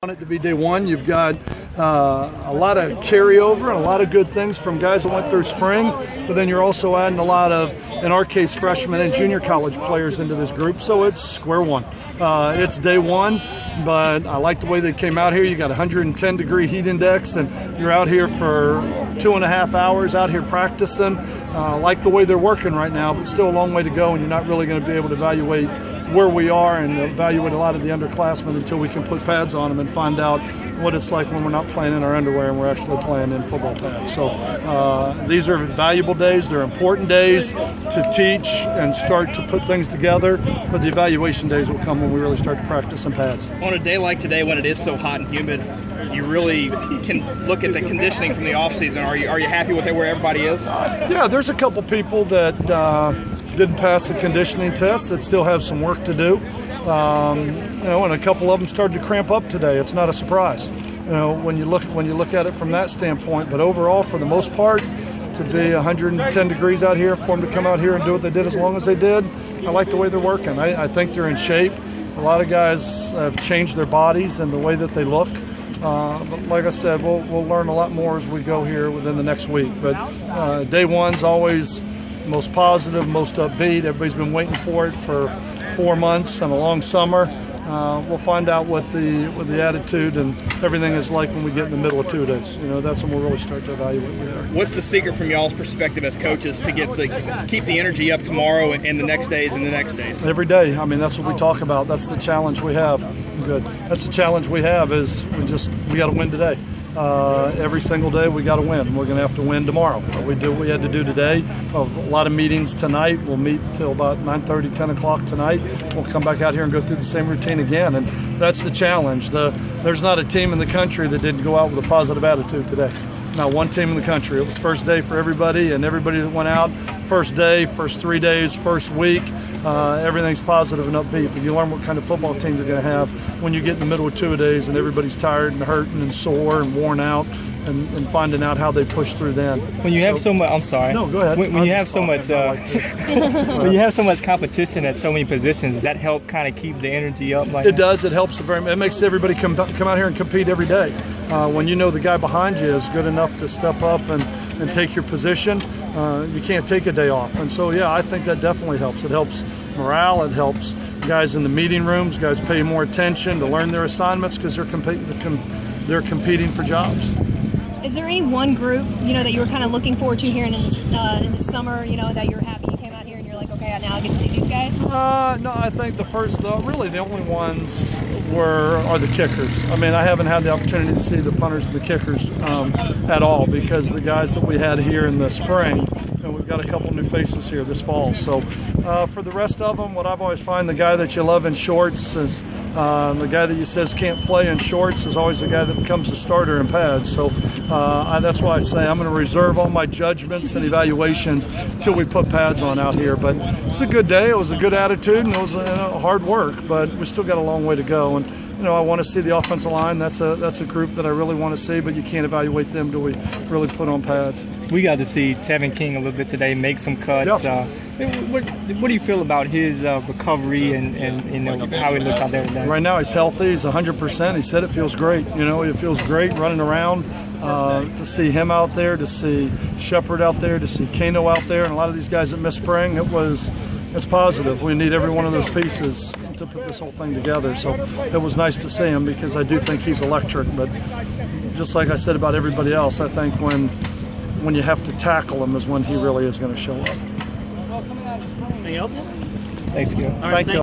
It to be day one. You've got a lot of carryover and a lot of good things from guys that went through spring, but then you're also adding a lot of, in our case, freshmen and junior college players into this group, so it's square one. It's day one, but I like the way they came out here. You got 110-degree heat index, and you're out here for 2.5 hours out here practicing. I like the way they're working right now, but still a long way to go, and you're not really going to be able to evaluate where we are and evaluate a lot of the underclassmen until we can put pads on them and find out what it's like when we're not playing in our underwear and we're actually playing in football pads. So these are valuable days. They're important days to teach and start to put things together, but the evaluation days will come when we really start to practice in pads. On a day like today when it is so hot and humid, you really can look at the conditioning from the offseason. Are you happy with where everybody is? Yeah, there's a couple people that didn't pass the conditioning test that still have some work to do. And a couple of them started to cramp up today. It's not a surprise, when you look at it from that standpoint. But overall, for the most part, to be 110 degrees out here, for them to come out here and do what they did as long as they did, I like the way they're working. I think they're in shape. A lot of guys have changed their bodies and the way that they look. But like I said, we'll learn a lot more as we go here within the next week. But day one's always most positive, most upbeat. Everybody's been waiting for it for 4 months and a long summer. We'll find out what the attitude and everything is like when we get in the middle of 2 days. That's when we'll really start to evaluate where we are. What's the secret from y'all's perspective as coaches to keep the energy up tomorrow and the next days and the next days? Every day. I mean, that's what we talk about. That's the challenge we have. Good. That's the challenge we have is we got to win today. Every single day we got to win. We're going to have to win tomorrow. We do what we had to do today. A lot of meetings tonight. We'll meet till about 9:30, 10 o'clock tonight. We'll come back out here and go through the same routine again. And that's the challenge. There's not a team in the country that didn't go out with a positive attitude today. Not one team in the country. It was first day for everybody, and everybody that went out, first day, first 3 days, first week, everything's positive and upbeat. But you learn what kind of football team you're going to have when you get in the middle of 2 days and everybody's tired and hurting and sore and worn out, and finding out how they push through then. When you have so much, I'm sorry. No, go ahead. When you have so much, when you have so much competition at so many positions, does that help kind of keep the energy up? It does. It helps. It makes everybody come out here and compete every day. When you know the guy behind you is good enough to step up and take your position, you can't take a day off. And so, yeah, I think that definitely helps. It helps morale. It helps guys in the meeting rooms. Guys pay more attention to learn their assignments because they're competing for jobs. Is there any one group, that you were kind of looking forward to here in the summer, that you're happy you came out here and you're like, okay, now I get to see these guys? No, I think really the only ones are the kickers. I mean, I haven't had the opportunity to see the punters and the kickers at all because the guys that we had here in the spring, and we've got a couple new faces here this fall. So for the rest of them, what I've always found, the guy that you love in shorts is the guy that you says can't play in shorts is always the guy that becomes a starter in pads. So that's why I say I'm going to reserve all my judgments and evaluations until we put pads on out here. But it's a good day. It was a good attitude, and it was hard work, but we still got a long way to go. And I want to see the offensive line. That's a group that I really want to see, but you can't evaluate them till we really put on pads. We got to see Tevin King a little bit today, make some cuts. Yep. What do you feel about his recovery and how he looks out there today? Right now he's healthy. He's 100%. He said it feels great. It feels great running around. To see him out there, to see Shepard out there, to see Kano out there, and a lot of these guys that missed spring, it's positive. We need every one of those pieces to put this whole thing together. So it was nice to see him because I do think he's electric. But just like I said about everybody else, I think when you have to tackle him is when he really is going to show up. Anything else? Thanks, Gil. Thank you.